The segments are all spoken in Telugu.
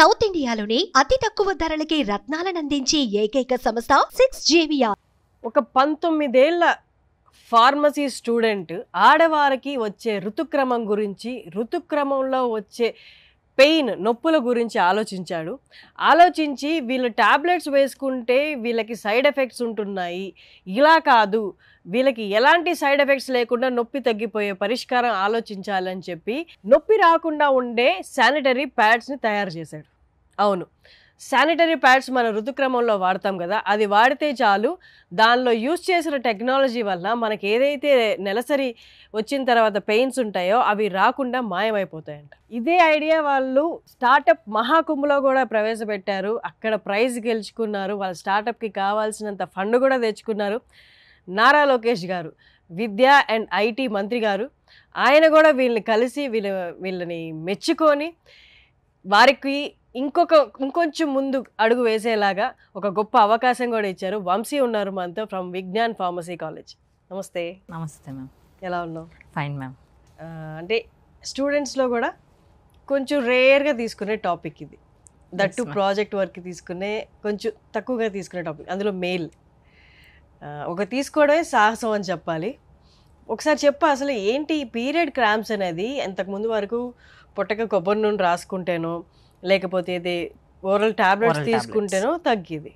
సౌత్ ఇండియాలోనే అతి తక్కువ ధరలకి రత్నాలనందించే ఏకైక సంస్థ 6JVR. ఒక 19 ఏళ్ల ఫార్మసీ స్టూడెంట్ ఆడవారికి వచ్చే ఋతుక్రమం గురించి, ఋతుక్రమంలో వచ్చే పెయిన్, నొప్పుల గురించి ఆలోచించి వీళ్ళు టాబ్లెట్స్ వేసుకుంటే వీళ్ళకి సైడ్ ఎఫెక్ట్స్ ఉంటున్నాయి, ఇలా కాదు వీళ్ళకి ఎలాంటి సైడ్ ఎఫెక్ట్స్ లేకుండా నొప్పి తగ్గిపోయే పరిష్కారం ఆలోచించాలని చెప్పి నొప్పి రాకుండా ఉండే శానిటరీ ప్యాడ్స్ని తయారు చేశాడు. అవును, శానిటరీ ప్యాడ్స్ మన ఋతుక్రమంలో వాడతాం కదా, అది వాడితే చాలు, దానిలో యూజ్ చేసిన టెక్నాలజీ వల్ల మనకి ఏదైతే నెలసరి వచ్చిన తర్వాత పెయిన్స్ ఉంటాయో అవి రాకుండా మాయమైపోతాయంట. ఇదే ఐడియా వాళ్ళు స్టార్టప్ మహాకుంభలో కూడా ప్రవేశపెట్టారు. అక్కడ ప్రైజ్ గెలుచుకున్నారు. వాళ్ళ స్టార్టప్కి కావాల్సినంత ఫండ్ కూడా తెచ్చుకున్నారు. నారా లోకేష్ గారు, విద్యా అండ్ ఐటీ మంత్రి గారు, ఆయన కూడా వీళ్ళని కలిసి వీళ్ళని మెచ్చుకొని వారికి ఇంకొంచెం ముందు అడుగు వేసేలాగా ఒక గొప్ప అవకాశం కూడా ఇచ్చారు. వంశీ ఉన్నారు మనతో ఫ్రమ్ విజ్ఞాన్ ఫార్మసీ కాలేజ్. నమస్తే. నమస్తే మ్యామ్. ఎలా ఉన్నావు? Fine ma'am. అంటే స్టూడెంట్స్లో కూడా కొంచెం రేర్గా తీసుకునే టాపిక్ ఇది, దట్టు ప్రాజెక్ట్ వర్క్ తీసుకునే కొంచెం తక్కువగా తీసుకునే టాపిక్, అందులో మెయిల్ ఒక తీసుకోవడమే సాహసం అని చెప్పాలి. ఒకసారి చెప్పు, అసలు ఏంటి పీరియడ్ క్రాంప్స్ అనేది? ఇంతకుముందు వరకు పొట్టక కొబ్బరి నూనె రాసుకుంటేనో లేకపోతే ఇది ఓరల్ టాబ్లెట్స్ తీసుకుంటేనో తగ్గేది.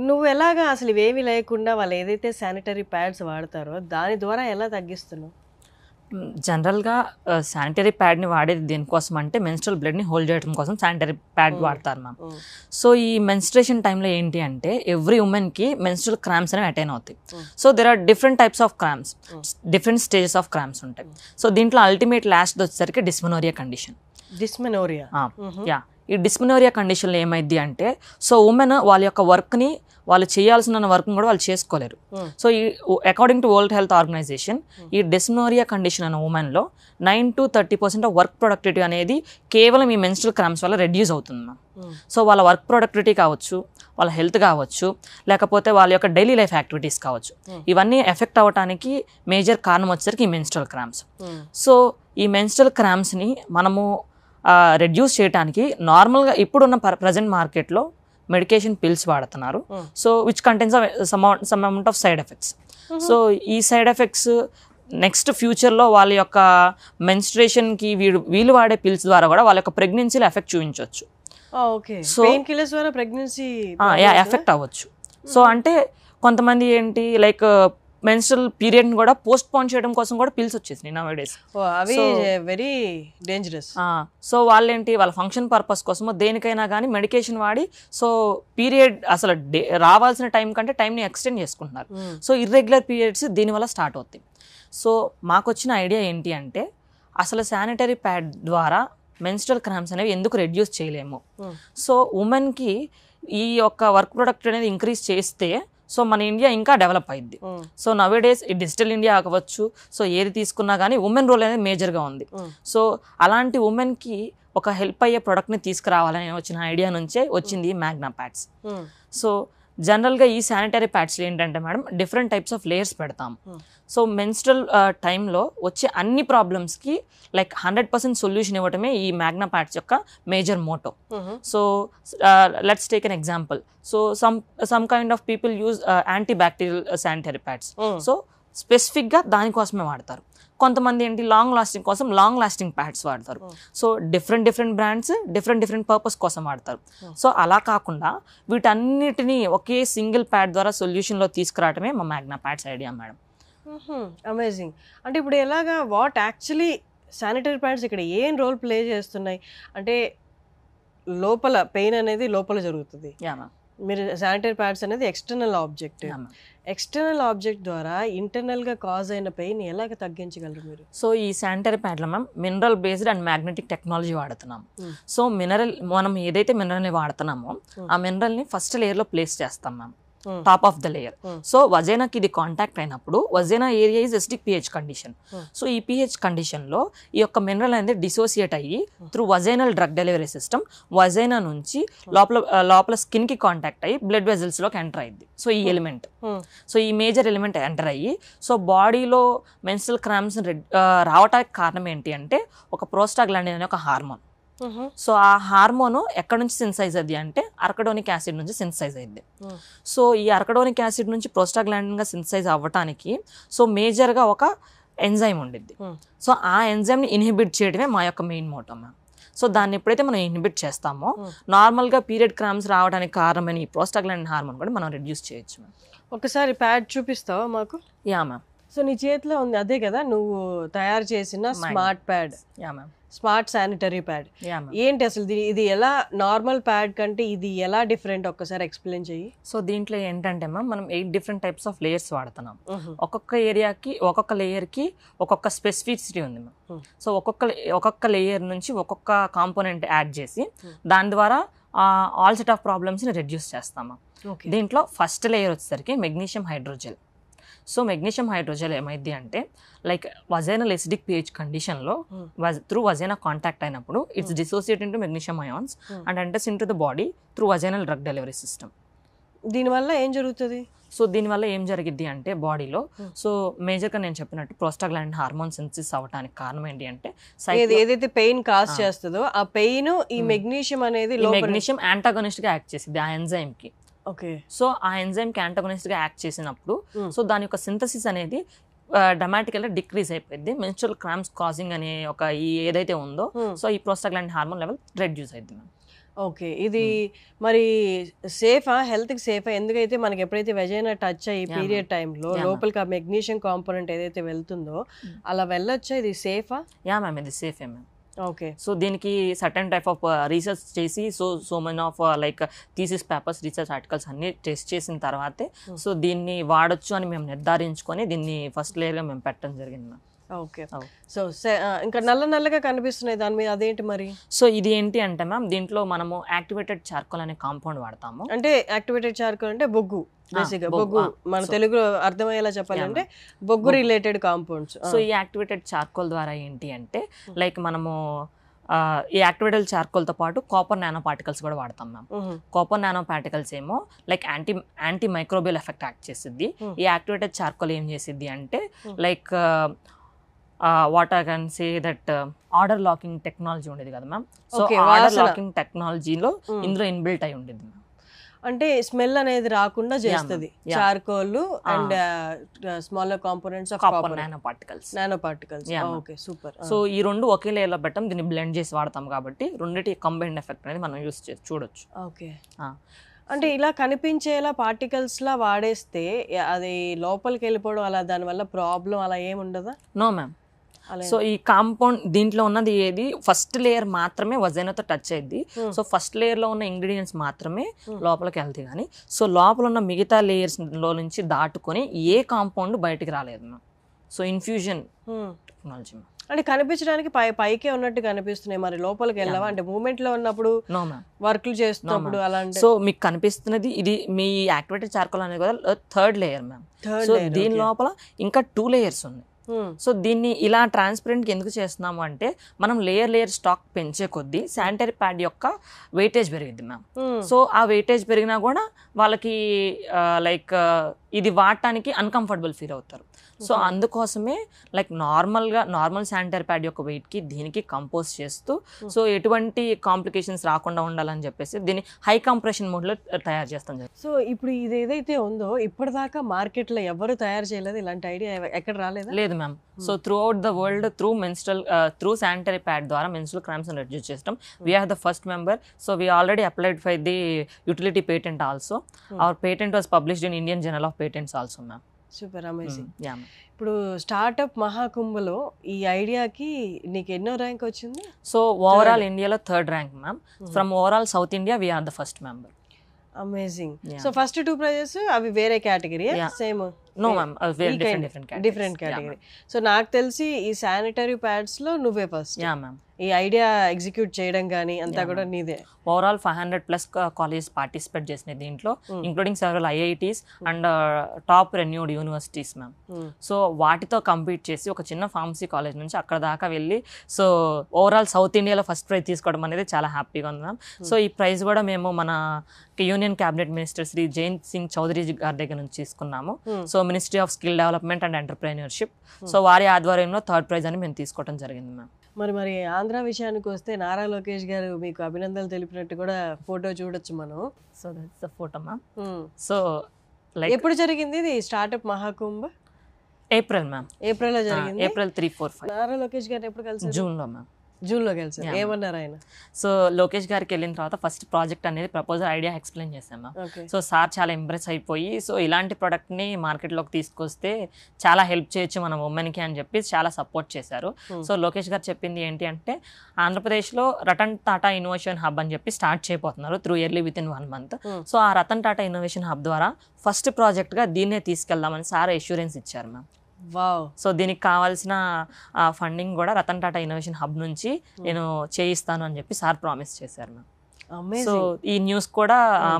నువ్వు ఎలాగా అసలు ఇవేమీ లేకుండా వాళ్ళు ఏదైతే శానిటరీ ప్యాడ్స్ వాడతారో దాని ద్వారా ఎలా తగ్గిస్తున్నావు? జనరల్గా శానిటరీ ప్యాడ్ని వాడేది దేనికోసం అంటే మెన్స్ట్రల్ బ్లడ్ని హోల్డ్ చేయడం కోసం శానిటరీ ప్యాడ్ వాడతారు మ్యామ్. సో ఈ మెన్స్ట్రేషన్ టైంలో ఏంటి అంటే ఎవ్రీ ఉమెన్కి మెన్స్ట్రల్ క్రాంప్స్ అనేవి అటైన్ అవుతాయి. So there are different types of cramps, different stages of cramps ఉంటాయి. సో దీంట్లో అల్టిమేట్ లాస్ట్ వచ్చేసరికి డిస్మెనోరియా కండిషన్. ఈ డిస్మెనోరియా కండిషన్లో ఏమైంది అంటే, సో ఉమెన్ వాళ్ళ యొక్క వర్క్ని, వాళ్ళు చేయాల్సిన వర్క్ని కూడా వాళ్ళు చేసుకోలేరు. సో ఈ according to world health organization ఈ డిస్మెనోరియా కండిషన్ అనే ఉమెన్లో 9 to 30% ఆఫ్ వర్క్ ప్రొడక్టివిటీ అనేది కేవలం ఈ మెన్స్ట్రల్ క్రాంప్స్ వల్ల రెడ్యూస్ అవుతుంది. సో వాళ్ళ వర్క్ ప్రొడక్టివిటీ కావచ్చు, వాళ్ళ హెల్త్ కావచ్చు, లేకపోతే వాళ్ళ యొక్క డైలీ లైఫ్ యాక్టివిటీస్ కావచ్చు, ఇవన్నీ ఎఫెక్ట్ అవ్వడానికి మేజర్ కారణం వచ్చేసరికి ఈ మెన్స్ట్రల్ క్రాంప్స్. సో ఈ మెన్స్ట్రల్ క్రాంప్స్ని మనము రెడ్యూస్ చేయడానికి నార్మల్గా ఇప్పుడున్న ప్రజెంట్ మార్కెట్లో మెడికేషన్ పిల్స్ వాడుతున్నారు. So which contains some amount of side effects. So ఈ సైడ్ ఎఫెక్ట్స్ నెక్స్ట్ ఫ్యూచర్లో వాళ్ళ యొక్క మెన్స్ట్రేషన్కి వీళ్ళు వాడే పిల్స్ ద్వారా కూడా వాళ్ళ యొక్క ప్రెగ్నెన్సీలో ఎఫెక్ట్ చూపించవచ్చు. సో ఎఫెక్ట్ అవ్వచ్చు. సో అంటే కొంతమంది ఏంటి లైక్ మెన్స్ట్రల్ పీరియడ్ని కూడా పోస్ట్ పోన్ చేయడం కోసం కూడా పిల్స్ వచ్చేసినాయి నౌడేస్. అవి వెరీ డేంజరస్. సో వాళ్ళేంటి వాళ్ళ ఫంక్షన్ పర్పస్ కోసమో దేనికైనా కానీ మెడికేషన్ వాడి సో పీరియడ్ అసలు రావాల్సిన టైం కంటే టైంని ఎక్స్టెండ్ చేసుకుంటున్నారు. సో ఇర్రెగ్యులర్ పీరియడ్స్ దీనివల్ల స్టార్ట్ అవుతాయి. సో మాకు వచ్చిన ఐడియా ఏంటి అంటే అసలు శానిటరీ ప్యాడ్ ద్వారా మెన్స్ట్రల్ క్రాంప్స్ అనేవి ఎందుకు రెడ్యూస్ చేయలేము. సో ఉమెన్కి ఈ యొక్క వర్క్ ప్రొడక్ట్ అనేది ఇంక్రీజ్ చేస్తే సో మన ఇండియా ఇంకా డెవలప్ అయింది. సో నవేడేస్ ఈ డిజిటల్ ఇండియా అవ్వచ్చు, సో ఏది తీసుకున్నా కానీ ఉమెన్ రోల్ అనేది మేజర్గా ఉంది. సో అలాంటి ఉమెన్కి ఒక హెల్ప్ అయ్యే ప్రోడక్ట్ని తీసుకురావాలని వచ్చిన ఐడియా నుంచే వచ్చింది మ్యాగ్నా ప్యాడ్స్. సో జనరల్గా ఈ శానిటరీ ప్యాడ్స్లో ఏంటంటే madam different types of layers పెడతాం. సో మెన్స్ట్రల్ టైంలో వచ్చే అన్ని ప్రాబ్లమ్స్కి లైక్ 100% సొల్యూషన్ ఇవ్వటమే ఈ మ్యాగ్నా ప్యాడ్స్ యొక్క major motto. So let's take an example. So some kind of people use anti bacterial sanitary pads. So స్పెసిఫిక్గా దానికోసమే వాడతారు. కొంతమంది ఏంటి లాంగ్ లాస్టింగ్ కోసం లాంగ్ లాస్టింగ్ ప్యాడ్స్ వాడతారు. So different brands different purpose కోసం వాడతారు. సో అలా కాకుండా వీటన్నిటినీ ఒకే సింగిల్ ప్యాడ్ ద్వారా సొల్యూషన్లో తీసుకురావడమే మా Magna pads idea madam. Amazing. అంటే ఇప్పుడు ఎలాగా వాట్ యాక్చువల్లీ శానిటరీ ప్యాడ్స్ ఇక్కడ ఏం రోల్ ప్లే చేస్తున్నాయి అంటే లోపల పెయిన్ అనేది లోపల జరుగుతుంది, మీరు శానిటరీ ప్యాడ్స్ అనేది ఎక్స్టర్నల్ ఆబ్జెక్ట్ ద్వారా ఇంటర్నల్గా కాజ్ అయిన పెయిన్ ఎలాగ తగ్గించగలరు మీరు? సో ఈ శానిటరీ ప్యాడ్లో ma'am mineral based and magnetic technology వాడుతున్నాం. సో మనం ఏదైతే మినరల్ని వాడుతున్నామో ఆ మినరల్ని ఫస్ట్ లేయర్లో ప్లేస్ చేస్తాం ma'am, top of the layer. So వజైనాకి ఇది కాంటాక్ట్ అయినప్పుడు vagina area is acidic pH condition. So ఈ pH కండిషన్లో ఈ యొక్క మినరల్ అనేది డిసోసియేట్ అయ్యి through vaginal drug delivery system vagina నుంచి లోపల స్కిన్కి కాంటాక్ట్ అయ్యి బ్లడ్ వెజల్స్లోకి ఎంటర్ అయ్యింది. సో ఈ ఎలిమెంట్, సో ఈ మేజర్ ఎలిమెంట్ ఎంటర్ అయ్యి సో బాడీలో మెన్స్ట్రల్ క్రాంప్స్ రావటానికి కారణం ఏంటి అంటే ఒక ప్రోస్టాగ్లాండిన్ అనే ఒక హార్మోన్. సో ఆ హార్మోన్ ఎక్కడ నుంచి సింథసైజ్ అయ్యింది అంటే అర్కడోనిక్ యాసిడ్ నుంచి సింథసైజ్ అయ్యింది. సో ఈ అర్కడోనిక్ యాసిడ్ నుంచి ప్రోస్టాగ్లాండిన్ గా సింథసైజ్ అవ్వటానికి సో మేజర్గా ఒక ఎంజైమ్ ఉండిద్ది. సో ఆ ఎంజైమ్ని ఇన్హిబిట్ చేయడమే మా యొక్క మెయిన్ మోటో మ్యామ్. సో దాన్ని ఎప్పుడైతే మనం ఇన్హిబిట్ చేస్తామో నార్మల్గా పీరియడ్ క్రామ్స్ రావడానికి కారణమైన ఈ ప్రోస్టాగ్లాండిన్ హార్మోన్ కూడా మనం రెడ్యూస్ చేయొచ్చు మ్యామ్. ఒకసారి ప్యాడ్ చూపిస్తావా మాకు? Yeah ma'am. సో నీ చేతిలో ఉంది అదే కదా నువ్వు తయారు చేసిన smart pad? Yeah ma'am. Smart sanitary pad. Yeah ma'am. ఏంటి అసలు ఇది ఎలా నార్మల్ ప్యాడ్ కంటే ఇది ఎలా డిఫరెంట్ ఒక్కసారి ఎక్స్ప్లెయిన్ చెయ్యి. సో దీంట్లో ఏంటంటే మ్యామ్ మనం 8 డిఫరెంట్ టైప్స్ ఆఫ్ లేయర్స్ వాడుతున్నాం. ఒక్కొక్క ఏరియాకి ఒక్కొక్క లేయర్కి ఒక్కొక్క స్పెసిఫిసిటీ ఉంది మ్యామ్. సో ఒక్కొక్క లేయర్ నుంచి ఒక్కొక్క కాంపోనెంట్ యాడ్ చేసి దాని ద్వారా ఆల్ సెట్ ఆఫ్ ప్రాబ్లమ్స్ని రెడ్యూస్ చేస్తాము. దీంట్లో ఫస్ట్ లేయర్ వచ్చేసరికి magnesium hydrogel. So magnesium hydrogel ఏమైంది అంటే లైక్ వజైనల్ ఎసిడిక్ పిహెచ్ కండిషన్లో త్రూ వజైనా కాంటాక్ట్ అయినప్పుడు it's dissociate into magnesium ions and enters into the body through vaginal drug delivery system. దీనివల్ల ఏం జరుగుతుంది? సో దీనివల్ల ఏం జరిగిద్ది అంటే బాడీలో సో మేజర్గా నేను చెప్పినట్టు ప్రోస్టాగ్లాండిన్ హార్మోన్ సింథసిస్ అవ్వడానికి కారణం ఏంటి అంటే ఏదైతే పెయిన్ కాజ్ చేస్తుందో ఆ పెయిన్ ఈ మెగ్నీషియం అనేది మెగ్నీషియం యాంటాగోనిస్ట్ గా యాక్ట్ చేసింది ఆ ఎంజైమ్ కి. ఓకే. సో ఆ ఎంజైమ్ కి యాంటాగోనిస్ట్ గా యాక్ట్ చేసినప్పుడు సో దాని యొక్క సింథసిస్ అనేది డ్రమాటికల్గా డిక్రీజ్ అయిపోయింది. మెన్స్ట్రువల్ క్రాంప్స్ కాజింగ్ అనే ఒక ఏదైతే ఉందో సో ఈ ప్రోస్టాగ్లాండిన్ హార్మోన్ లెవెల్ రెడ్యూస్ అయింది మ్యామ్. ఓకే. ఇది మరి సేఫా, హెల్త్కి సేఫా? ఎందుకైతే మనకి ఎప్పుడైతే వెజైనా టచ్ అయ్యి పీరియడ్ టైంలో లోపలికి ఆ మెగ్నీషియం కాంపోనెంట్ ఏదైతే వెళ్తుందో అలా వెళ్ళొచ్చా? ఇది సేఫా? యా మ్యామ్, ఇది సేఫే మ్యామ్. ఓకే. సో దీనికి సర్టన్ టైప్ ఆఫ్ రీసెర్చ్ చేసి so many of like thesis papers, research articles అన్ని టెస్ట్ చేసిన తర్వాతే సో దీన్ని వాడొచ్చు అని మేము నిర్ధారించుకొని దీన్ని ఫస్ట్ లేయర్గా మేము పెట్టడం జరిగింది మ్యామ్. ఓకే. సో ఇంకా నల్లగా కనిపిస్తున్నాయి దాని మీద, అదేంటి మరి? సో ఇది ఏంటి అంటే మ్యామ్ దీంట్లో మనము యాక్టివేటెడ్ చార్కోల్ అనే కాంపౌండ్ వాడతాము. అంటే యాక్టివేటెడ్ చార్కోల్ అంటే బొగ్గు, బేసిక్గా బొగ్గు. మన తెలుగులో అర్థమయ్యేలా చెప్పాలంటే బొగ్గు రిలేటెడ్ కాంపౌండ్స్. సో ఈ యాక్టివేటెడ్ చార్కోల్ ద్వారా ఏంటి అంటే లైక్ మనము ఈ యాక్టివేటెడ్ చార్కోల్తో పాటు కాపర్ నానో పార్టికల్స్ కూడా వాడతాం మ్యామ్. కాపర్ నానో పార్టికల్స్ ఏమో like antimicrobial effect act చేసిద్ది. ఈ యాక్టివేటెడ్ చార్కోల్ ఏం చేసిద్ది అంటే like what I can say that odour locking technology ఉండేది కదా మ్యామ్. సో ఆర్డర్ లాకింగ్ టెక్నాలజీలో ఇందులో ఇన్బిల్ట్ అయి ఉండేది మ్యామ్. అంటే స్మెల్ అనేది రాకుండా చేస్తుంది charcoal and smaller components of copper nano particles. Okay, super. So ఈ రెండు ఒకే లేయర్ లో పెట్టాం, దీన్ని బ్లెండ్ చేసి వాడతాం కాబట్టి రెండిటి కంబైన్డ్ ఎఫెక్ట్ అనేది మనం యూస్ చేసి చూడొచ్చు. ఓకే. అంటే ఇలా కనిపించేలా పార్టికల్స్ లా వాడేస్తే అది లోపలికి వెళ్ళిపోవడం అలా దానివల్ల ప్రాబ్లం అలా ఏమి ఉండదా? No ma'am. సో ఈ కాంపౌండ్ దీంట్లో ఉన్నది ఏది ఫస్ట్ లేయర్ మాత్రమే వజైనాతో టచ్ అయ్యింది. సో ఫస్ట్ లేయర్ లో ఉన్న ఇంగ్రీడియంట్స్ మాత్రమే లోపలికి వెళ్తాయి కానీ సో లోపల ఉన్న మిగతా లేయర్స్ లో నుంచి దాటుకొని ఏ కాంపౌండ్ బయటికి రాలేదు ma'am. So infusion technology ma'am. అంటే కనిపించడానికి పైకే ఉన్నట్టు కనిపిస్తున్నాయి, మరి లోపలికి వెళ్ళవా? అంటే మూమెంట్ లో ఉన్నప్పుడు వర్క్లు చేస్తున్నప్పుడు అలా? సో మీకు కనిపిస్తున్నది ఇది మీ యాక్టివేటెడ్ చార్కోల్ అనేది కూడా థర్డ్ లేయర్ మ్యామ్. సో దీని లోపల ఇంకా 2 లేయర్స్ ఉన్నాయి. సో దీన్ని ఇలా ట్రాన్స్పరెంట్కి ఎందుకు చేస్తున్నాము అంటే మనం లేయర్ స్టాక్ పెంచే కొద్దీ శానిటరీ ప్యాడ్ యొక్క వెయిటేజ్ పెరిగింది మ్యామ్. సో ఆ వెయిటేజ్ పెరిగినా కూడా వాళ్ళకి లైక్ ఇది వాడటానికి అన్కంఫర్టబుల్ ఫీల్ అవుతారు. సో అందుకోసమే లైక్ నార్మల్ శానిటరీ ప్యాడ్ యొక్క వెయిట్కి దీనికి కంపోజ్ చేస్తూ సో ఎటువంటి కాంప్లికేషన్స్ రాకుండా ఉండాలని చెప్పేసి దీన్ని హై కంప్రెషన్ మోడ్లో తయారు చేస్తాం. సో ఇప్పుడు ఇది ఏదైతే ఉందో ఇప్పటిదాకా మార్కెట్లో ఎవరు తయారు చేయలేదు, ఇలాంటి ఐడియా ఎక్కడ రాలేదు? లేదు ma'am. So throughout the world through sanitary pad ద్వారా మెన్స్ట్రువల్ క్రాంప్స్ రెడ్యూస్ చేస్తాం. We are the first member. So we already applied for the utility patent also. Our patent was published in Indian journal of patents also ma'am. Super, amazing. ఇప్పుడు స్టార్ట్అప్ మహాకుంభలో ఈ ఐడియాకి నీకు ఎన్నో ర్యాంక్ వచ్చింది? సో ఓవరాల్ ఇండియాలో 3rd rank ma'am. From overall south India we are the first member. Amazing. So first 2 prizes అవి వేరే category? Same? No ma'am, different category. So నాకు తెలిసి ఈ శానిటరీ ప్యాడ్స్ లో నువ్వే ఫస్ట్. Yeah ma'am. ఈ ఐడియా ఎగ్జిక్యూట్ చేయడం కానీ అంతా కూడా నీదే. ఓవరాల్ 500+ కాలేజెస్ పార్టిసిపేట్ చేసినాయి దీంట్లో, including several IITs and top renewed universities ma'am. So వాటితో కంపీట్ చేసి ఒక చిన్న ఫార్మసీ కాలేజ్ నుంచి అక్కడ దాకా వెళ్ళి సో ఓవరాల్ సౌత్ ఇండియాలో ఫస్ట్ ప్రైజ్ తీసుకోవడం అనేది చాలా హ్యాపీగా ఉంది మ్యామ్. సో ఈ ప్రైజ్ కూడా మేము మన union cabinet minister Shri Jayant Singh Chaudhary గారి దగ్గర నుంచి తీసుకున్నాము. So ministry of skill development and entrepreneurship. So వారి ఆధ్వర్యంలో 3rd ప్రైజ్ అని మేము తీసుకోవడం జరిగింది మ్యామ్. మరి ఆంధ్ర విషయానికి వస్తే నారా లోకేష్ గారు మీకు అభినందనలు తెలిపినట్టు కూడా ఫోటో చూడొచ్చు మనం. So that's the photo ma'am. So like ఎప్పుడు జరిగింది ఇది స్టార్ట్అప్ మహాకుంభ? April ma'am. ఏప్రిల్లో జరిగింది. ఏప్రిల్ 3, 4, 5. నారా లోకేష్ గారు ఎప్పుడు కలిసి? జూన్లో మ్యామ్. జూన్లో కలిసి. ఏమన్నారు ఆయన? సో లోకేష్ గారికి వెళ్ళిన తర్వాత ఫస్ట్ ప్రాజెక్ట్ అనేది ప్రపోజల్ ఐడియా ఎక్స్ప్లెయిన్ చేశాను మ్యామ్. సో సార్ చాలా ఇంప్రెస్ అయిపోయి సో ఇలాంటి ప్రోడక్ట్ని మార్కెట్లోకి తీసుకొస్తే చాలా హెల్ప్ చేయొచ్చు మన ఉమెన్కి అని చెప్పి చాలా సపోర్ట్ చేశారు. సో లోకేష్ గారు చెప్పింది ఏంటి అంటే ఆంధ్రప్రదేశ్లో రతన్ టాటా ఇన్నోవేషన్ హబ్ అని చెప్పి స్టార్ట్ చేయబోతున్నారు through yearly with in 1 month. So ఆ రతన్ టాటా ఇన్నోవేషన్ హబ్ ద్వారా ఫస్ట్ ప్రాజెక్ట్గా దీన్నే తీసుకెళ్దామని సార్ అష్యూరెన్స్ ఇచ్చారు మ్యామ్. వావ్. సో దీనికి కావాల్సిన ఫండింగ్ కూడా రతన్ టాటా ఇన్నోవేషన్ హబ్ నుంచి నేను చేయిస్తాను అని చెప్పి సార్ ప్రామిస్ చేశారు మ్యామ్. సో ఈ న్యూస్ కూడా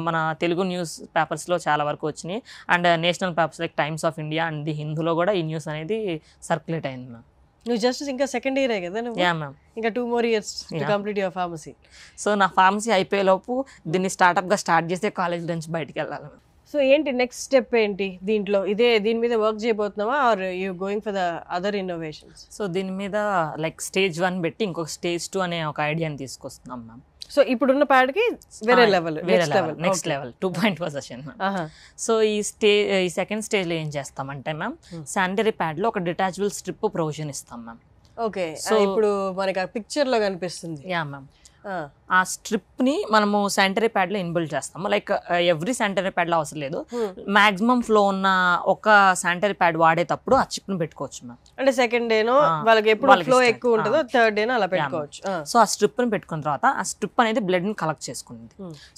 మన తెలుగు న్యూస్ పేపర్స్లో చాలా వరకు వచ్చినాయి and national papers like Times of India and the హిందూలో కూడా ఈ న్యూస్ అనేది సర్క్యులేట్ అయింది మ్యామ్. నువ్వు జస్ట్ ఇంకా సెకండ్ ఇయర్ కదా? Yeah ma'am. ఇంకా 2 more years to complete your pharmacy. So నా ఫార్మసీ అయిపోయేలోపు దీన్ని స్టార్ట్అప్గా స్టార్ట్ చేస్తే కాలేజ్ నుంచి బయటికి వెళ్ళాలి మ్యామ్. సో ఏంటి నెక్స్ట్ స్టెప్ ఏంటి దీంట్లో? దీని మీద వర్క్ చేయబోతున్నావా or you going for the other innovations? So దీని మీద లైక్ స్టేజ్ 1 పెట్టి ఇంకొక స్టేజ్ 2 అనే ఒక ఐడియాని తీసుకొస్తున్నాం మ్యామ్. సో ఇప్పుడున్న ప్యాడ్కి వేరే level, next level 2.0 position. So ఈ సెకండ్ స్టేజ్లో ఏం చేస్తామంటే మ్యామ్ శానిటరీ ప్యాడ్లో ఒక డిటాచబుల్ స్ట్రిప్ ప్రొవిజన్ ఇస్తాం మ్యామ్. ఓకే. సో ఇప్పుడు మనకి ఆ పిక్చర్లో కనిపిస్తుంది. Yeah ma'am. ఆ స్ట్రిప్ని మనము శానిటరీ ప్యాడ్లో ఇన్బిల్డ్ చేస్తాము. లైక్ ఎవ్రీ శానిటరీ ప్యాడ్లో అవసరం లేదు, మాక్సిమం ఫ్లో ఉన్న ఒక శానిటరీ ప్యాడ్ వాడేటప్పుడు ఆ స్ట్రిప్ని పెట్టుకోవచ్చు మ్యామ్. అంటే సెకండ్ డేనో వాళ్ళకి ఎప్పుడు ఫ్లో ఎక్కువ ఉంటుందో థర్డ్ డేనో అలా పెట్టుకోవచ్చు. సో ఆ స్ట్రిప్ని పెట్టుకున్న తర్వాత ఆ స్ట్రిప్ అనేది బ్లడ్ని కలెక్ట్ చేసుకుంది.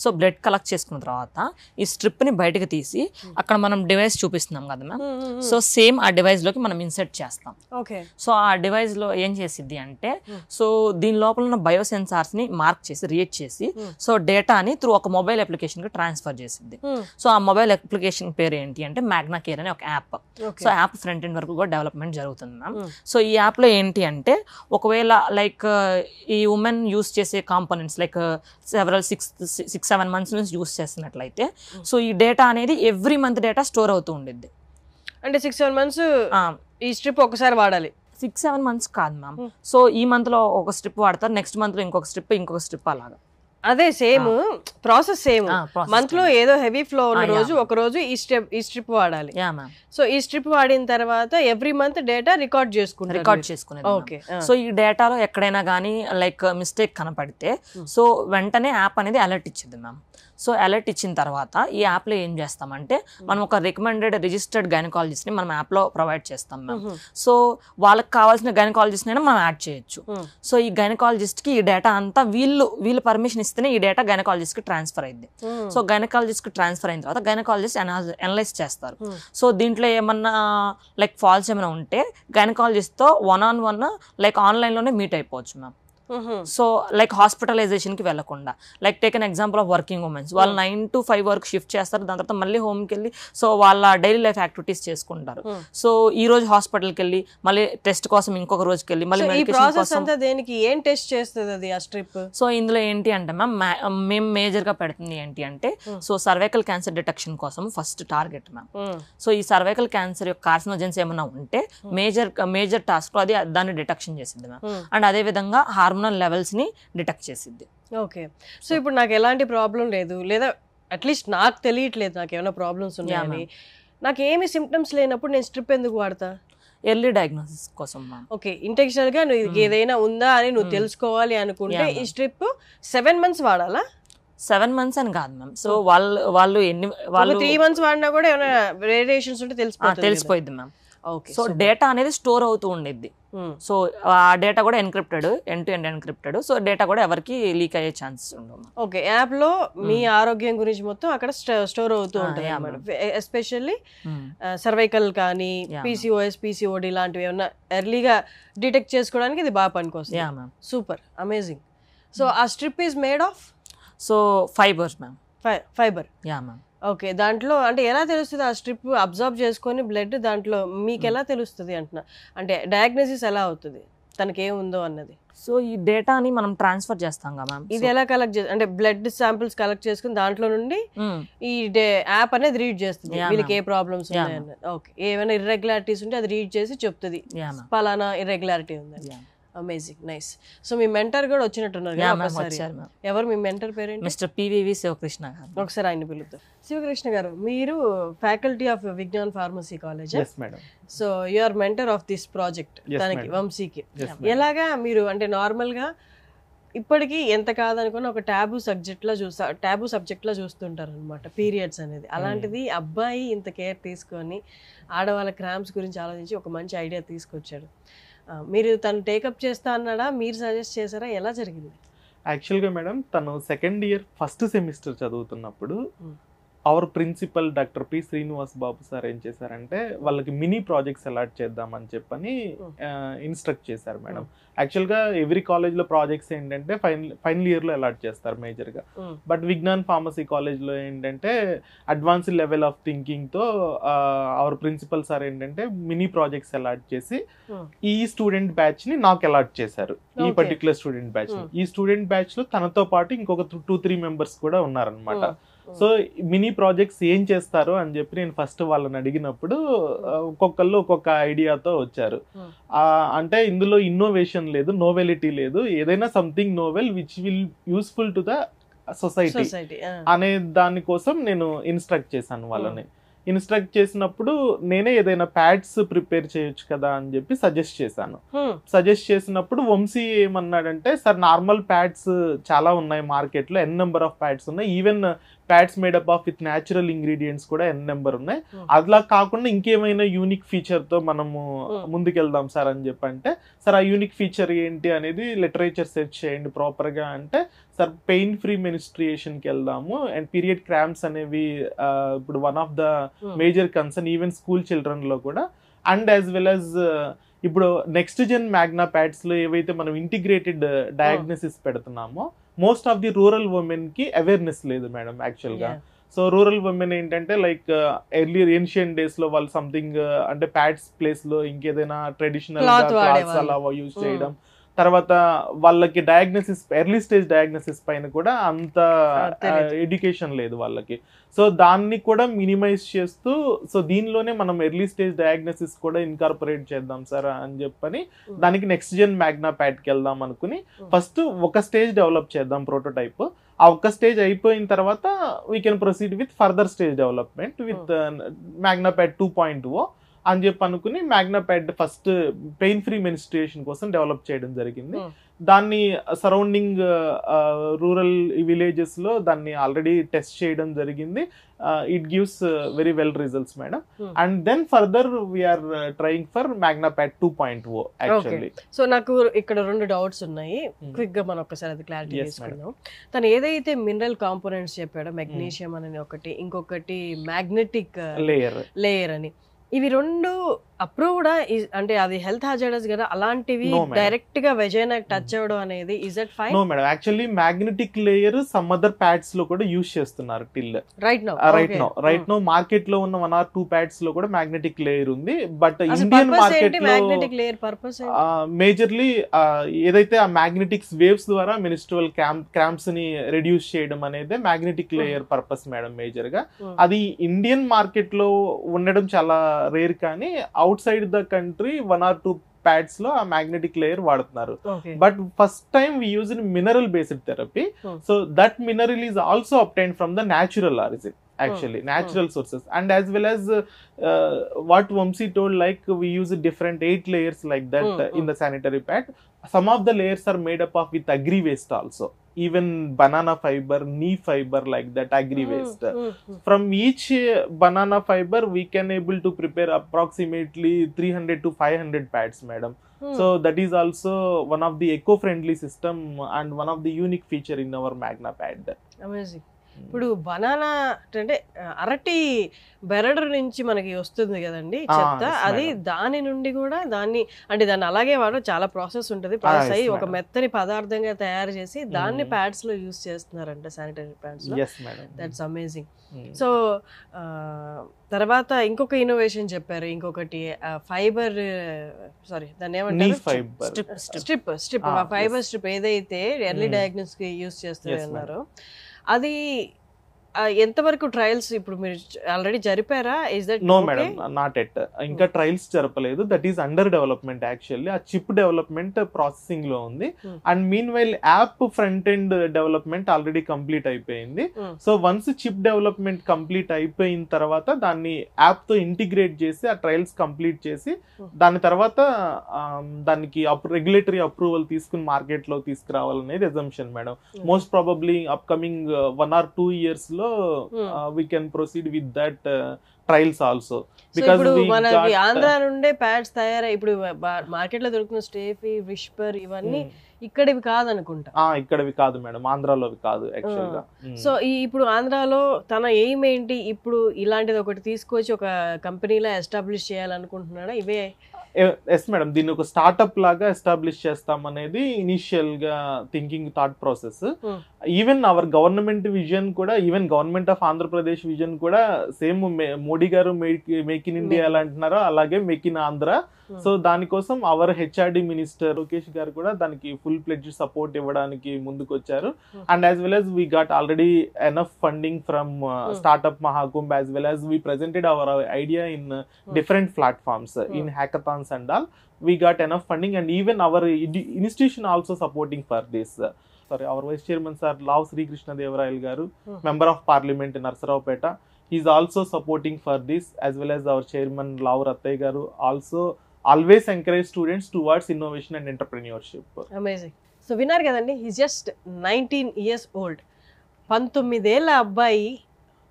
సో బ్లడ్ కలెక్ట్ చేసుకున్న తర్వాత ఈ స్ట్రిప్ని బయటకు తీసి అక్కడ మనం డివైస్ చూపిస్తున్నాం కదా మ్యామ్. సో సేమ్ ఆ డివైస్లోకి మనం ఇన్సర్ట్ చేస్తాం. ఓకే. సో ఆ డివైస్లో ఏం చేసిద్ది అంటే సో దీని లోపల ఉన్న బయోసెన్సార్స్ని మార్క్ చేసి రీడ్ చేసి సో డేటాని త్రూ ఒక మొబైల్ అప్లికేషన్ కి ట్రాన్స్ఫర్ చేసింది. సో ఆ మొబైల్ అప్లికేషన్ పేరు ఏంటి అంటే మ్యాగ్నా కేర్ అనే ఒక app. So app front end వరకు కూడా డెవలప్మెంట్ జరుగుతుంది మ్యామ్. సో ఈ యాప్ లో ఏంటి అంటే ఒకవేళ లైక్ ఈ ఉమెన్ యూస్ చేసే కాంపోనెంట్స్ లైక్ సెవరల్ 6-7 months నుంచి యూస్ చేస్తున్నట్లయితే సో ఈ డేటా అనేది ఎవ్రీ మంత్ డేటా స్టోర్ అవుతూ ఉండిద్ది. అంటే 6-7 months ఈ స్ట్రిప్ ఒకసారి వాడాలి? 6-7 months కాదు మ్యామ్. సో ఈ మంత్ లో ఒక స్ట్రిప్ వాడతారు, నెక్స్ట్ మంత్ లో ఇంకొక స్ట్రిప్ అలాగా. అదే సేమ్ ప్రాసెస్, సేమ్ మంత్ లో ఏదో హెవీ ఫ్లో ఉన్న రోజు ఒక రోజు ఈ స్ట్రిప్ వాడాలి. సో ఈ స్ట్రిప్ వాడిన తర్వాత ఎవ్రీ మంత్ డేటా రికార్డ్ చేసుకునేది. ఓకే. సో ఈ డేటాలో ఎక్కడైనా కానీ లైక్ మిస్టేక్ కనపడితే సో వెంటనే యాప్ అనేది అలర్ట్ ఇచ్చింది మ్యామ్. సో అలర్ట్ ఇచ్చిన తర్వాత ఈ యాప్లో ఏం చేస్తామంటే మనం ఒక రికమెండెడ్ రిజిస్టర్డ్ గైనకాలజిస్ట్ని మనం యాప్లో ప్రొవైడ్ చేస్తాం మ్యామ్. సో వాళ్ళకి కావాల్సిన గైనకాలజిస్ట్ని అయినా మనం యాడ్ చేయొచ్చు. సో ఈ గైనకాలజిస్ట్కి ఈ డేటా అంతా వీళ్ళు పర్మిషన్ ఇస్తేనే ఈ డేటా గైనకాలజిస్ట్కి ట్రాన్స్ఫర్ అయింది. సో గైనకాలజిస్ట్కి ట్రాన్స్ఫర్ అయిన తర్వాత గైనకాలజిస్ట్ అనలైజ్ చేస్తారు. సో దీంట్లో ఏమన్నా లైక్ ఫాల్స్ ఏమైనా ఉంటే గైనకాలజిస్ట్తో 1-on-1 లైక్ ఆన్లైన్లోనే మీట్ అయిపోవచ్చు మ్యామ్. సో లైక్ హాస్పిటలైజేషన్కి వెళ్ళకుండా like take an example of working women's, వాళ్ళు 9 to 5 వరకు షిఫ్ట్ చేస్తారు, దాని తర్వాత మళ్ళీ హోమ్కి వెళ్ళి సో వాళ్ళ డైలీ లైఫ్ యాక్టివిటీస్ చేసుకుంటారు. సో ఈ రోజు హాస్పిటల్కి వెళ్ళి మళ్ళీ టెస్ట్ కోసం ఇంకొక రోజుకి వెళ్ళి మళ్ళీ దేనికి ఏం టెస్ట్ చేస్తుంది అది ఆ స్ట్రిప్? సో ఇందులో ఏంటి అంటే మ్యామ్ మేము మేజర్గా పెడుతుంది ఏంటి అంటే సో సర్వైకల్ క్యాన్సర్ డిటెక్షన్ కోసం ఫస్ట్ టార్గెట్ మ్యామ్. సో ఈ సర్వైకల్ క్యాన్సర్ యొక్క కార్సినోజెన్స్ ఏమైనా ఉంటే మేజర్ టాస్క్ అది దాన్ని డిటెక్షన్ చేసింది మ్యామ్. అండ్ అదే విధంగా హార్మోనల్ లెవెల్స్ ని డిటెక్ట్ చేసిద్ది. ఓకే. సో ఇప్పుడు నాకు ఎలాంటి ప్రాబ్లం లేదు, లేదా అట్లీస్ట్ నాకు తెలియట్లేదు నాకు ఏమైనా ప్రాబ్లమ్స్ ఉన్నాయని, నాకు ఏమి సిమ్టమ్స్ లేనప్పుడు నేను స్ట్రిప్ ఎందుకు వాడతా? ఎర్లీ డయాగ్నోసిస్ కోసం. ఓకే. ఇంటెన్షనల్ గా నువ్వు ఏదైనా ఉందా అని నువ్వు తెలుసుకోవాలి అనుకుంటే ఈ స్ట్రిప్ 7 months వాడాలా? 7 months అని కాదు మ్యామ్. సో వాళ్ళు 3 months వాడినా కూడా ఏమైనా రేడియేషన్స్ ఉంటే తెలిసిపోయింది మ్యామ్. సో డేటా అనేది స్టోర్ అవుతూ ఉండేది. సో ఆ డేటా కూడా encrypted, end to end encrypted. So data కూడా ఎవరికి లీక్ అయ్యే ఛాన్సెస్ ఉండవు. ఓకే. యాప్ లో మీ ఆరోగ్యం గురించి మొత్తం అక్కడ స్టోర్ అవుతూ ఉంటుంది, ఎస్పెషల్లీ సర్వైకల్ కానీ PCOS, PCOD లాంటివి ఏమన్నా ఎర్లీగా డిటెక్ట్ చేసుకోవడానికి ఇది బాగా పనికొస్తుంది. Super, amazing. సో ఆ strip is made of so fibre ma'am. Fibre. Yeah ma'am. Okay. దాంట్లో అంటే ఎలా తెలుస్తుంది ఆ స్ట్రిప్ అబ్జర్వ్ చేసుకొని బ్లడ్ దాంట్లో మీకు ఎలా తెలుస్తుంది అంటున్నా, అంటే డయాగ్నోసిస్ ఎలా అవుతుంది తనకి ఏముందో అన్నది? సో ఈ డేటాని మనం ట్రాన్స్ఫర్ చేస్తాం కదా మ్యామ్. ఇది ఎలా కలెక్ట్ అంటే బ్లడ్ శాంపిల్స్ కలెక్ట్ చేసుకుని దాంట్లో నుండి ఈ యాప్ అనేది రీడ్ చేస్తుంది వీళ్ళకి ఏ ప్రాబ్లమ్స్ ఉన్నాయన్నది. ఓకే. ఏమైనా ఇర్రెగ్యులారిటీస్ ఉంటే అది రీడ్ చేసి చెప్తుంది పలానా ఇర్రెగ్యులారిటీ ఉంది. Amazing, nice. సో మీ మెంటర్ కూడా వచ్చినట్టున్నారు కదా ఒకసారి. వచ్చారు మ్యామ్. ఎవరు మీ మెంటర్ పేరేంటి? మిస్టర్ పివివి శివకృష్ణ గారు. ఒకసారి ఆయన పిలుద్దాం. శివకృష్ణ గారు, మీరు faculty of Vignan pharmacy college. Yes, madam. So you are mentor of this project. Yes, దానికి madam. వంశీకి Yes, madam. ఎలాగా మీరు అంటే నార్మల్ గా ఇప్పటికీ ఎంత కాదనుకుని ఒక టాబు సబ్జెక్ట్ లో చూస్తుంటారు అనమాట పీరియడ్స్ అనేది. అలాంటిది అబ్బాయి ఇంత కేర్ తీసుకొని ఆడవాళ్ళ క్రాంప్స్ గురించి ఆలోచించి ఒక మంచి ఐడియా తీసుకొచ్చాడు. మీరు తను టేకప్ చేస్తా అన్నాడా, మీరు సజెస్ట్ చేశారా, ఎలా జరిగింది? యాక్చువల్గా మేడం తను సెకండ్ ఇయర్ ఫస్ట్ సెమిస్టర్ చదువుతున్నప్పుడు our principal doctor P Srinivas Babu sir ఏం చేశారంటే వాళ్ళకి మినీ ప్రాజెక్ట్స్ అలాట్ చేద్దామని చెప్పని ఇన్స్ట్రక్ట్ చేశారు మేడం. యాక్చువల్గా ఎవ్రీ కాలేజ్లో ప్రాజెక్ట్స్ ఏంటంటే ఫైనల్ ఇయర్లో అలాట్ చేస్తారు మేజర్గా. బట్ విజ్ఞాన్ ఫార్మసీ కాలేజ్లో ఏంటంటే అడ్వాన్స్డ్ లెవెల్ ఆఫ్ థింకింగ్తో అవర్ ప్రిన్సిపల్ సార్ ఏంటంటే మినీ ప్రాజెక్ట్స్ అలాట్ చేసి ఈ స్టూడెంట్ బ్యాచ్ని నాకు అలాట్ చేశారు. ఈ పర్టికులర్ స్టూడెంట్ బ్యాచ్ ఈ స్టూడెంట్ బ్యాచ్లో తనతో పాటు ఇంకొక 2-3 మెంబర్స్ కూడా ఉన్నారనమాట. సో మినీ ప్రాజెక్ట్స్ ఏం చేస్తారు అని చెప్పి నేను ఫస్ట్ వాళ్ళని అడిగినప్పుడు ఒక్కొక్కళ్ళు ఒక్కొక్క ఐడియాతో వచ్చారు. అంటే ఇందులో ఇన్నోవేషన్ లేదు, నోవెలిటీ లేదు, ఏదైనా something novel which will useful to the society అనే దానికోసం నేను ఇన్స్ట్రక్ట్ చేశాను వాళ్ళని. ఇన్స్ట్రక్ట్ చేసినప్పుడు నేనే ఏదైనా ప్యాడ్స్ ప్రిపేర్ చేయొచ్చు కదా అని చెప్పి సజెస్ట్ చేశాను. సజెస్ట్ చేసినప్పుడు వంశీ ఏమన్నాడంటే, సార్ నార్మల్ ప్యాడ్స్ చాలా ఉన్నాయి మార్కెట్లో, ఎన్ నెంబర్ ఆఫ్ ప్యాడ్స్ ఉన్నాయి, even pads made up of with natural ingredients కూడా ఎన్ నెంబర్ ఉన్నాయి, అలా కాకుండా ఇంకేమైనా యూనిక్ ఫీచర్తో మనము ముందుకెళ్దాం సార్ అని చెప్పంటే, సార్ ఆ యూనిక్ ఫీచర్ ఏంటి అనేది లిటరేచర్ సెర్చ్ చేయండి ప్రాపర్గా అంటే, సార్ పెయిన్ ఫ్రీ మెనిస్ట్రియేషన్కి వెళ్దాము అండ్ పీరియడ్ క్రాంప్స్ అనేవి ఇప్పుడు one of the major concern even school చిల్డ్రన్లో కూడా. అండ్ యాజ్ వెల్ యాజ్ ఇప్పుడు నెక్స్ట్ జెన్ మ్యాగ్నా ప్యాడ్స్లో ఏవైతే మనం ఇంటిగ్రేటెడ్ డయాగ్నోసిస్ పెడుతున్నామో most of the rural women కి అవేర్నెస్ లేదు మేడం యాక్చువల్గా. సో రూరల్ ఉమెన్ ఏంటంటే లైక్ ఎర్లీ ఏన్షియన్ డేస్ లో వాళ్ళు సంథింగ్ అంటే ప్యాడ్స్ ప్లేస్ లో ఇంకేదైనా ట్రెడిషనల్ క్లాత్స్ అలా యూజ్ చేయడం, తర్వాత వాళ్ళకి డయాగ్నోసిస్ ఎర్లీ స్టేజ్ డయాగ్నోసిస్ పైన కూడా అంత ఎడ్యుకేషన్ లేదు వాళ్ళకి. సో దాన్ని కూడా మినిమైజ్ చేస్తూ సో దీనిలోనే మనం ఎర్లీ స్టేజ్ డయాగ్నోసిస్ కూడా ఇన్కార్పొరేట్ చేద్దాం సార్ అని చెప్పని దానికి నెక్స్ట్ జెన్ మ్యాగ్నా ప్యాడ్కి వెళ్దాం అనుకుని ఫస్ట్ ఒక స్టేజ్ డెవలప్ చేద్దాం ప్రోటోటైప్. ఆ ఒక్క స్టేజ్ అయిపోయిన తర్వాత we can proceed with further stage development with Magna pad 2.0 అని చెప్పి అనుకుని Magna pad first pain free menstruation కోసం డెవలప్ చేయడం జరిగింది. దాన్ని సరౌండింగ్ రూరల్ విలేజెస్ లో దాన్ని ఆల్రెడీ టెస్ట్ చేయడం జరిగింది. It gives very well results madam. And then further we are trying for Magna pad 2.0 actually. So నాకు ఇక్కడ 2 డౌట్స్ ఉన్నాయి, క్విక్ గా మనం ఒకసారి అది క్లారిటీ చేసుకుందాం. తను ఏదైతే మినరల్ కాంపోనెంట్స్ చెప్పాడో మెగ్నీషియం అని ఒకటి, ఇంకొకటి మ్యాగ్నెటిక్ లేయర్ అని, ఇవి 2 అప్రూవ్డ్ అంటే అది హెల్త్ హాజర్డస్ కదా, అలాంటివి డైరెక్ట్ గా వెజైనాకి టచ్ అవ్వడం అనేది is that fine? No madam, actually magnetic layer some other pads లో కూడా యూజ్ చేస్తున్నారు టిల్ రైట్ నో మార్కెట్ లో ఉన్న 1 or 2 ప్యాడ్స్ లో కూడా మ్యాగ్నెటిక్ లేయర్ ఉంది. బట్ ఇండియన్ మార్కెట్ లో మ్యాగ్నెటిక్ లేయర్ పర్పస్ మేజర్లీ ఏదైతే ఆ మ్యాగ్నెటిక్స్ వేవ్స్ ద్వారా మెనిస్ట్రువల్ క్రాంప్స్ ని రెడ్యూస్ చేయడం అనేది magnetic layer purpose madam major గా. అది ఇండియన్ మార్కెట్ లో ఉండడం చాలా రేర్, కానీ outside the country 1 or 2 pads లో ఆ మ్యాగ్నెటిక్ లేయర్ వాడుతున్నారు. But first time we use in mineral based therapy. So that mineral is also obtained from the natural origin, actually natural sources, and as well as what Vamsi told, like we use different 8 layers like that in the sanitary pad. Some of the layers are made up of with agri waste also, even banana fiber, knee fiber, like that agri waste. From each banana fiber we can able to prepare approximately 300 to 500 pads madam. So that is also one of the eco-friendly system and one of the unique feature in our Magna pad. Amazing. ఇప్పుడు బనానా అంటే అరటి బెరడు నుంచి మనకి వస్తుంది కదండి చెత్త, అది దాని నుండి కూడా దాన్ని అంటే దాన్ని అలాగే వాడు చాలా ప్రాసెస్ ఉంటుంది, ప్రాసెస్ అయ్యి ఒక మెత్తని పదార్థంగా తయారు చేసి దాన్ని ప్యాడ్స్ లో యూస్ చేస్తున్నారంట, శానిటరీ ప్యాడ్స్ లో. That's amazing. సో తర్వాత ఇంకొక ఇన్నోవేషన్ చెప్పారు, ఇంకొకటి ఫైబర్ దాన్ని ఏమంటారు, స్ట్రిప్ ఫైబర్ స్ట్రిప్ ఏదైతే ఎర్లీ డయాగ్నోస్ కి యూస్ చేస్తారు అన్నారు, అది ఎంతవరకు ట్రయల్స్ ఇప్పుడు మీరు ఆల్రెడీ జరిపారా? Is that no madam, not yet. ఇంకా ట్రయల్స్ జరపలేదు. That is under development actually. ఆ చిప్ డెవలప్మెంట్ ప్రాసెసింగ్ లో ఉంది. And meanwhile app front end development already complete అయిపోయింది. So once chip development complete అయిపోయిన తర్వాత దాన్ని యాప్ తో ఇంటిగ్రేట్ చేసి ఆ ట్రయల్స్ కంప్లీట్ చేసి దాని తర్వాత దానికి రెగ్యులేటరీ అప్రూవల్ తీసుకుని మార్కెట్ లో తీసుకురావాలనేది assumption madam. Most probably upcoming 1 or 2 years లో we can proceed with that trials also. Because ఇప్పుడు మనకి ఆంధ్ర నుండే ప్యాడ్స్ తయారై ఇప్పుడు మార్కెట్ లో దొరుకుతున్న స్టేఫీ, విస్పర్ ఇవన్నీ ఇక్కడివి కాదనుకుంటా. ఇక్కడవి కాదు మేడం, ఆంధ్రాలోవి కాదు యాక్చువల్ గా. సో ఇప్పుడు ఆంధ్రాలో తన ఎయిమ్ ఏంటి? ఇప్పుడు ఇలాంటిది ఒకటి తీసుకొచ్చి ఒక కంపెనీలో ఎస్టాబ్లిష్ చేయాలనుకుంటున్నాడా? ఇవే ఎస్ మేడం, దీన్ని ఒక స్టార్ట్అప్ లాగా ఎస్టాబ్లిష్ చేస్తాం అనేది ఇనిషియల్ గా thinking thought process. Even our government vision కూడా, even government of Andhra Pradesh vision కూడా సేమ్. మోడీ గారు మేక్ ఇన్ ఇండియా ఎలా అంటున్నారో అలాగే మేక్ ఇన్ ఆంధ్ర. సో దానికోసం అవర్ హెచ్ఆర్డి మినిస్టర్ లోకేష్ గారు కూడా దానికి ఫుల్ ప్లెడ్జ్ సపోర్ట్ ఇవ్వడానికి ముందుకు వచ్చారు. And as well as we got already enough funding from startup Mahakumbh, as well as we presented our idea in different platforms in hackathons and all. We got enough funding and even our institution also supporting for this. Sorry, our vice chairman sir Lav Sri Krishna Devarayal garu, member of parliament in Narsaraopeta, he is also supporting for this, as well as our chairman Lav Rattay garu also always encourage students towards innovation and entrepreneurship. Amazing. So విన్నారు కదండి, he is just 19 years old. 19 ఏళ్ల అబ్బాయి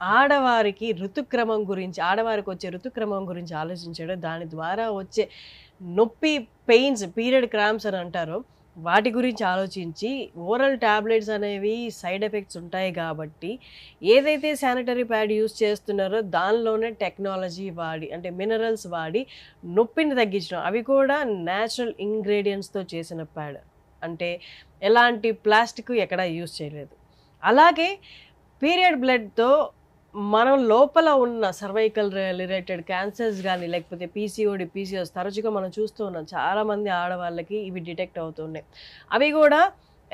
ఆడవారికి వచ్చే ఋతుక్రమం గురించి ఆలోచించాడు. దాని ద్వారా వచ్చే నొప్పి, పెయిన్స్, పీరియడ్ క్రాంప్స్ అని అంటారు, వాటి గురించి ఆలోచించి ఓరల్ టాబ్లెట్స్ అనేవి సైడ్ ఎఫెక్ట్స్ ఉంటాయి కాబట్టి ఏదైతే శానిటరీ ప్యాడ్ యూజ్ చేస్తున్నారో దానిలోనే టెక్నాలజీ వాడి, అంటే మినరల్స్ వాడి నొప్పిని తగ్గించడం. అవి కూడా న్యాచురల్ ఇంగ్రీడియంట్స్తో చేసిన ప్యాడ్, అంటే ఎలాంటి ప్లాస్టిక్ ఎక్కడా యూజ్ చేయలేదు. అలాగే పీరియడ్ బ్లడ్తో మనం లోపల ఉన్న సర్వైకల్ రిలేటెడ్ క్యాన్సర్స్ కానీ, లేకపోతే పీసీఓడి, పీసీఓస్ తరచుగా మనం చూస్తూ ఉన్నాం. చాలామంది ఆడవాళ్ళకి ఇవి డిటెక్ట్ అవుతున్నాయి. అవి కూడా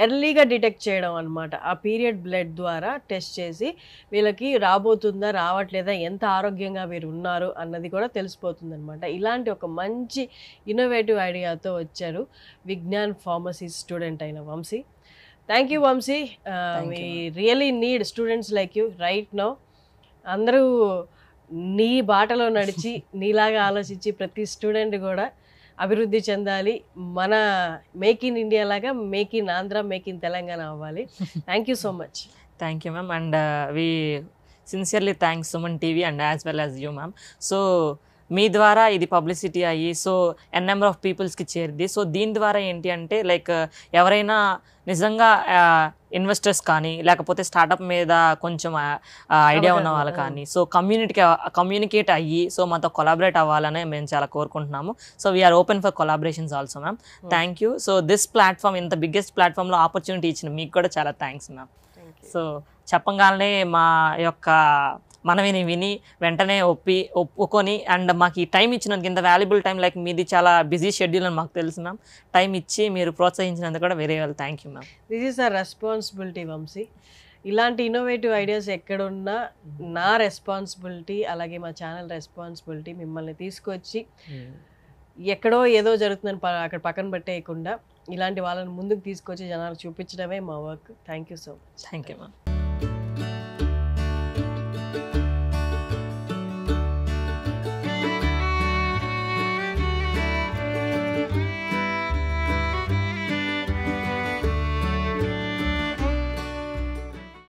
ఎర్లీగా డిటెక్ట్ చేయడం అనమాట. ఆ పీరియడ్ బ్లడ్ ద్వారా టెస్ట్ చేసి వీళ్ళకి రాబోతుందా, రావట్లేదా, ఎంత ఆరోగ్యంగా వీరు ఉన్నారు అన్నది కూడా తెలిసిపోతుంది అనమాట. ఇలాంటి ఒక మంచి ఇన్నోవేటివ్ ఐడియాతో వచ్చారు విజ్ఞాన్ ఫార్మసీ స్టూడెంట్ అయిన Vamshi. Thank you Vamshi. we really need students like you right now. అందరూ నీ బాటలో నడిచి నీలాగా ఆలోచించి ప్రతి స్టూడెంట్ కూడా అభివృద్ధి చెందాలి. మన మేక్ ఇన్ ఇండియా లాగా make in Andhra, make in Telangana అవ్వాలి. Thank you so much. Thank you ma'am. And we sincerely thanks Suman TV and as well as you ma'am. So మీ ద్వారా ఇది పబ్లిసిటీ అయ్యి సో నెంబర్ ఆఫ్ పీపుల్స్కి చేరింది. సో దీని ద్వారా ఏంటి అంటే లైక్ ఎవరైనా నిజంగా ఇన్వెస్టర్స్ కానీ, లేకపోతే స్టార్టప్ మీద కొంచెం ఐడియా ఉన్న వాళ్ళు కానీ, సో కమ్యూనికేట్ అయ్యి సో మాతో కొలాబరేట్ అవ్వాలని మేము చాలా కోరుకుంటున్నాము. So we are open for collaborations also ma'am. Thank you. So this platform, ఇంత బిగ్గెస్ట్ ప్లాట్ఫామ్లో ఆపర్చునిటీ ఇచ్చిన మీకు కూడా చాలా థ్యాంక్స్ మ్యామ్. సో చెప్పగానే మా యొక్క మనవిని విని వెంటనే ఒప్పుకొని అండ్ మాకు ఈ టైం ఇచ్చినందుకు, ఇంత వాల్యుబుల్ టైం, లైక్ మీది చాలా బిజీ షెడ్యూల్ అని మాకు తెలుసు మ్యామ్, టైం ఇచ్చి మీరు ప్రోత్సహించినందుకు కూడా very well thank you ma'am. This is a responsibility Vamshi. ఇలాంటి ఇన్నోవేటివ్ ఐడియాస్ ఎక్కడున్నా నా రెస్పాన్సిబిలిటీ, అలాగే మా ఛానల్ రెస్పాన్సిబిలిటీ మిమ్మల్ని తీసుకొచ్చి ఎక్కడో ఏదో జరుగుతుందని అక్కడ పక్కన పెట్టేయకుండా ఇలాంటి వాళ్ళని ముందుకు తీసుకొచ్చి జనాలకు చూపించడమే మా work. Thank you so much. Thank you ma'am.